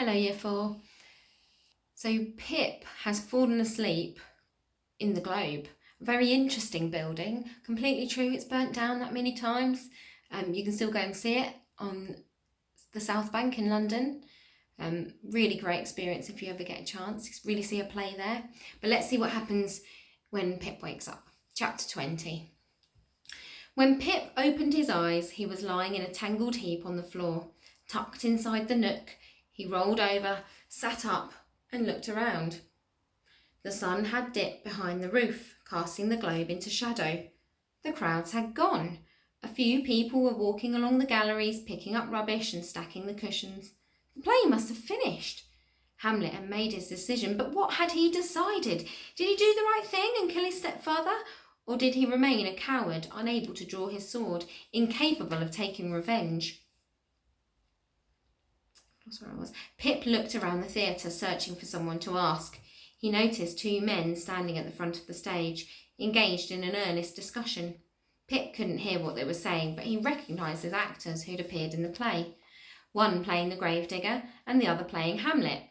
Hello, Year 4. So Pip has fallen asleep in the globe. Very interesting building. Completely true, it's burnt down that many times. You can still go and see it on the South Bank in London. Really great experience if you ever get a chance. Really see a play there. But let's see what happens when Pip wakes up. Chapter 20. When Pip opened his eyes, he was lying in a tangled heap on the floor. Tucked inside the nook, he rolled over, sat up and looked around. The sun had dipped behind the roof, casting the globe into shadow. The crowds had gone. A few people were walking along the galleries, picking up rubbish and stacking the cushions. The play must have finished. Hamlet had made his decision, but what had he decided? Did he do the right thing and kill his stepfather? Or did he remain a coward, unable to draw his sword, incapable of taking revenge? Pip looked around the theatre, searching for someone to ask. He noticed two men standing at the front of the stage, engaged in an earnest discussion. Pip couldn't hear what they were saying, but he recognised as actors who'd appeared in the play. One playing the gravedigger and the other playing Hamlet.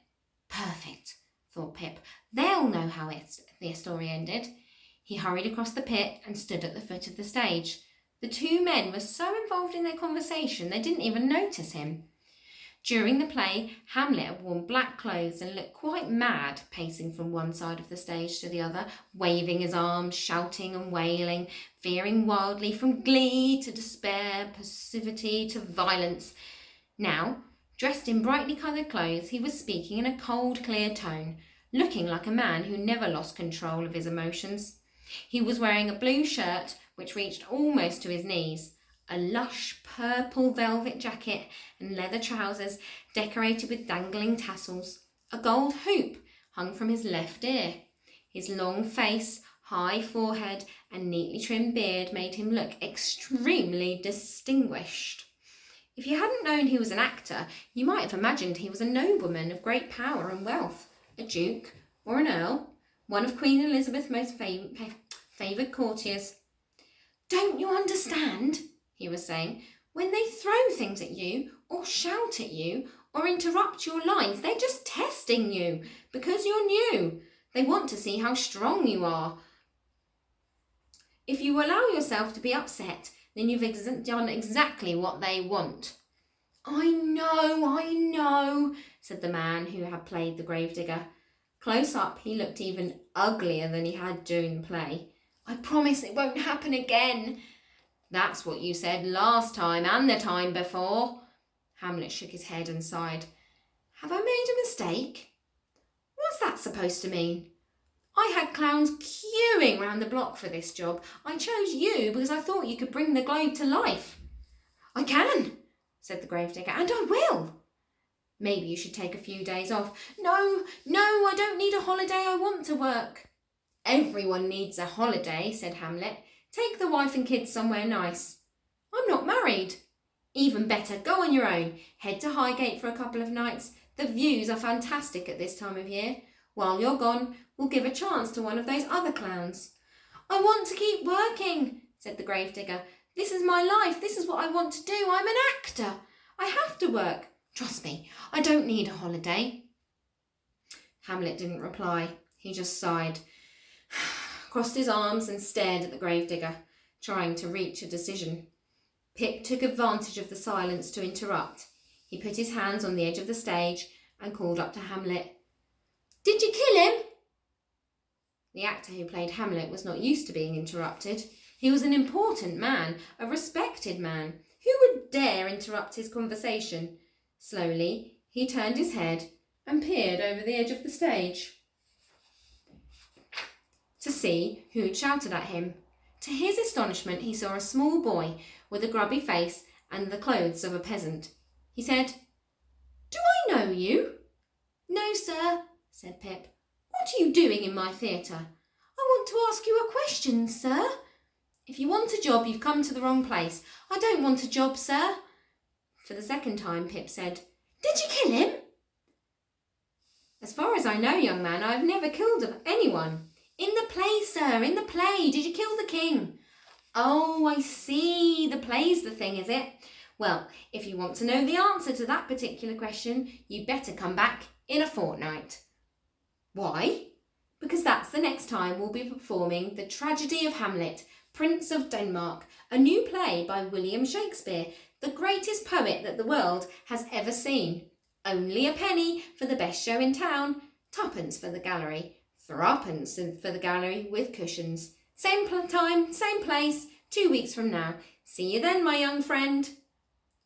Perfect, thought Pip. They'll know how the story ended. He hurried across the pit and stood at the foot of the stage. The two men were so involved in their conversation they didn't even notice him. During the play, Hamlet had worn black clothes and looked quite mad, pacing from one side of the stage to the other, waving his arms, shouting and wailing, veering wildly from glee to despair, passivity to violence. Now, dressed in brightly coloured clothes, he was speaking in a cold, clear tone, looking like a man who never lost control of his emotions. He was wearing a blue shirt which reached almost to his knees, a lush purple velvet jacket and leather trousers decorated with dangling tassels. A gold hoop hung from his left ear. His long face, high forehead and neatly trimmed beard made him look extremely distinguished. If you hadn't known he was an actor, you might have imagined he was a nobleman of great power and wealth, a duke or an earl, one of Queen Elizabeth's most favoured courtiers. "Don't you understand?" he was saying. "When they throw things at you or shout at you or interrupt your lines, they're just testing you because you're new. They want to see how strong you are. If you allow yourself to be upset, then you've done exactly what they want." I know, said the man who had played the gravedigger. Close up, he looked even uglier than he had during the play. "I promise it won't happen again." "That's what you said last time and the time before." Hamlet shook his head and sighed. "Have I made a mistake? What's that supposed to mean? I had clowns queuing round the block for this job. I chose you because I thought you could bring the globe to life." "I can," said the gravedigger, "and I will." "Maybe you should take a few days off." No, I don't need a holiday. I want to work." "Everyone needs a holiday," said Hamlet. "Take the wife and kids somewhere nice." "I'm not married." "Even better, go on your own. Head to Highgate for a couple of nights. The views are fantastic at this time of year. While you're gone, we'll give a chance to one of those other clowns." "I want to keep working," said the gravedigger. "This is my life. This is what I want to do. I'm an actor. I have to work. Trust me, I don't need a holiday." Hamlet didn't reply. He just sighed, crossed his arms and stared at the gravedigger, trying to reach a decision. Pip took advantage of the silence to interrupt. He put his hands on the edge of the stage and called up to Hamlet. "Did you kill him?" The actor who played Hamlet was not used to being interrupted. He was an important man, a respected man. Who would dare interrupt his conversation? Slowly, he turned his head and peered over the edge of the stage to see who had shouted at him. To his astonishment, he saw a small boy with a grubby face and the clothes of a peasant. He said, "Do I know you?" "No, sir," said Pip. "What are you doing in my theatre?" "I want to ask you a question, sir." "If you want a job, you've come to the wrong place." "I don't want a job, sir." For the second time, Pip said, "Did you kill him?" "As far as I know, young man, I have never killed anyone." "In the play, sir, in the play. Did you kill the king?" "Oh, I see. The play's the thing, is it? Well, if you want to know the answer to that particular question, you better come back in a fortnight. Why? Because that's the next time we'll be performing The Tragedy of Hamlet, Prince of Denmark, a new play by William Shakespeare, the greatest poet that the world has ever seen. Only a penny for the best show in town, twopence for the gallery, threepence for the gallery with cushions. Same time, same place, 2 weeks from now. See you then, my young friend.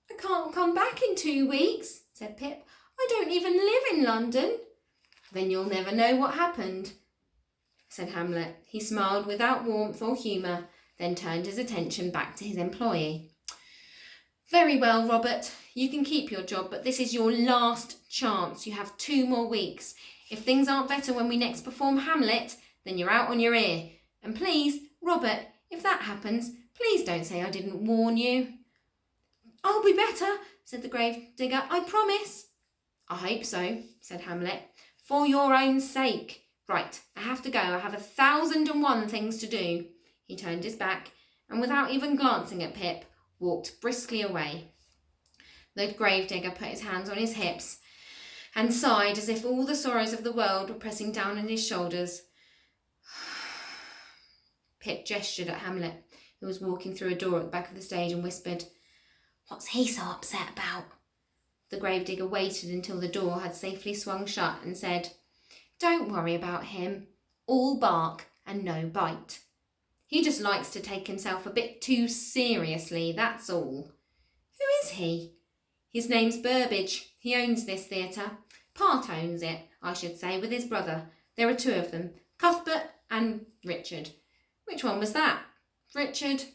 I can't come back in 2 weeks, said Pip. I don't even live in London. Then you'll never know what happened, said Hamlet. He smiled without warmth or humour, then turned his attention back to his employee. Very well, Robert. You can keep your job, but this is your last chance. You have 2 more weeks. If things aren't better when we next perform Hamlet, then you're out on your ear. And please, Robert, if that happens, please don't say I didn't warn you. I'll be better, said the gravedigger. I promise. I hope so, said Hamlet. For your own sake. Right, I have to go. I have 1,001 things to do. He turned his back, and without even glancing at Pip, walked briskly away. The gravedigger put his hands on his hips and sighed as if all the sorrows of the world were pressing down on his shoulders. Pip gestured at Hamlet, who was walking through a door at the back of the stage, and whispered, What's he so upset about? The gravedigger waited until the door had safely swung shut and said, Don't worry about him. All bark and no bite. He just likes to take himself a bit too seriously, that's all. Who is he? His name's Burbage. He owns this theatre. Part owns it, I should say, with his brother. There are 2 of them, Cuthbert and Richard. Which one was that? Richard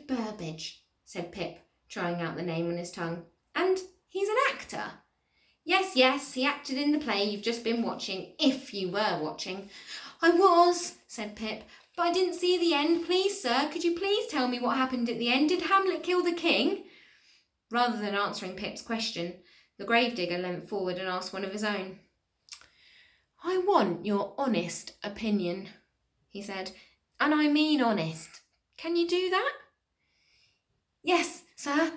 Burbage, said Pip, trying out the name on his tongue. And he's an actor. Yes, he acted in the play you've just been watching, if you were watching. I was, said Pip, but I didn't see the end. Please, sir, could you please tell me what happened at the end? Did Hamlet kill the king? Rather than answering Pip's question, the gravedigger leant forward and asked one of his own. I want your honest opinion, he said, and I mean honest. Can you do that? Yes, sir.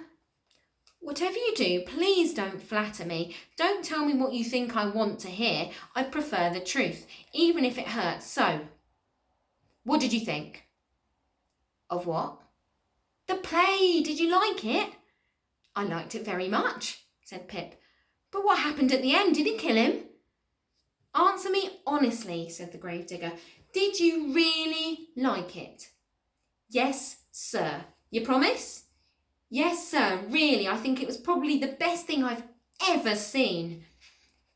Whatever you do, please don't flatter me. Don't tell me what you think I want to hear. I prefer the truth, even if it hurts so. What did you think? Of what? The play. Did you like it? I liked it very much, said Pip. But what happened at the end? Did he kill him? Answer me honestly, said the gravedigger. Did you really like it? Yes, sir. You promise? Yes, sir, really, I think it was probably the best thing I've ever seen.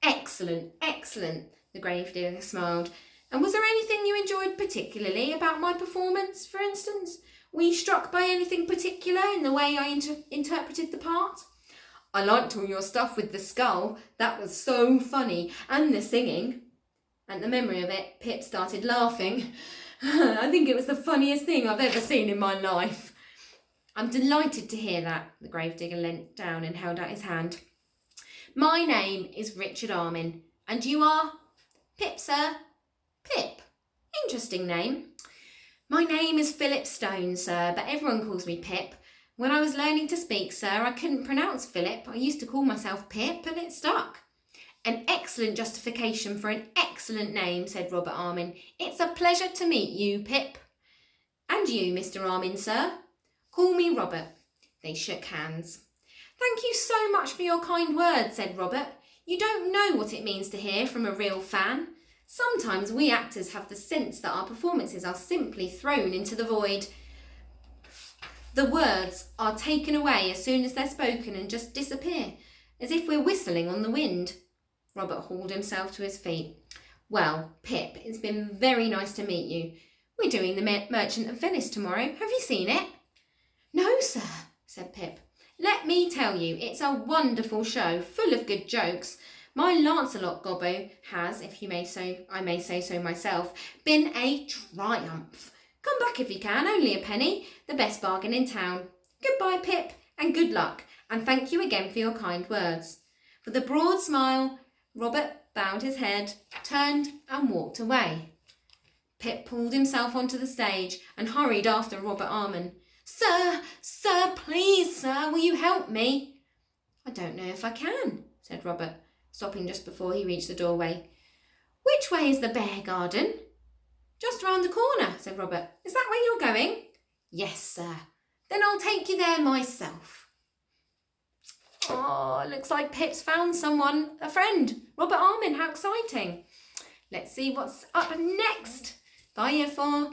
Excellent, the gravedigger smiled. And was there anything you enjoyed particularly about my performance, for instance? Were you struck by anything particular in the way I interpreted the part? I liked all your stuff with the skull. That was so funny. And the singing. At the memory of it, Pip started laughing. I think it was the funniest thing I've ever seen in my life. I'm delighted to hear that, the gravedigger leant down and held out his hand. My name is Richard Armin, and you are? Pip, sir. Pip. Interesting name. My name is Philip Stone, sir, but everyone calls me Pip. When I was learning to speak, sir, I couldn't pronounce Philip. I used to call myself Pip, and it stuck. An excellent justification for an excellent name, said Robert Armin. It's a pleasure to meet you, Pip. And you, Mr. Armin, sir. Call me Robert. They shook hands. Thank you so much for your kind words, said Robert. You don't know what it means to hear from a real fan. Sometimes we actors have the sense that our performances are simply thrown into the void. The words are taken away as soon as they're spoken and just disappear, as if we're whistling on the wind. Robert hauled himself to his feet. Well, Pip, it's been very nice to meet you. We're doing the Merchant of Venice tomorrow. Have you seen it? No, sir, said Pip. Let me tell you, it's a wonderful show, full of good jokes. My Lancelot gobbo has, if you may say, I may say so myself, been a triumph. Come back if you can, only a penny, the best bargain in town. Goodbye, Pip, and good luck, and thank you again for your kind words. With a broad smile, Robert bowed his head, turned and walked away. Pip pulled himself onto the stage and hurried after Robert Armin. Sir, please, sir, will you help me?" "I don't know if I can," said Robert, stopping just before he reached the doorway. "Which way is the bear garden?" "Just round the corner," said Robert. "Is that where you're going?" "Yes, sir." "Then I'll take you there myself." Oh, looks like Pip's found someone, a friend. Robert Armin, how exciting. Let's see what's up next. Bye, Year 4.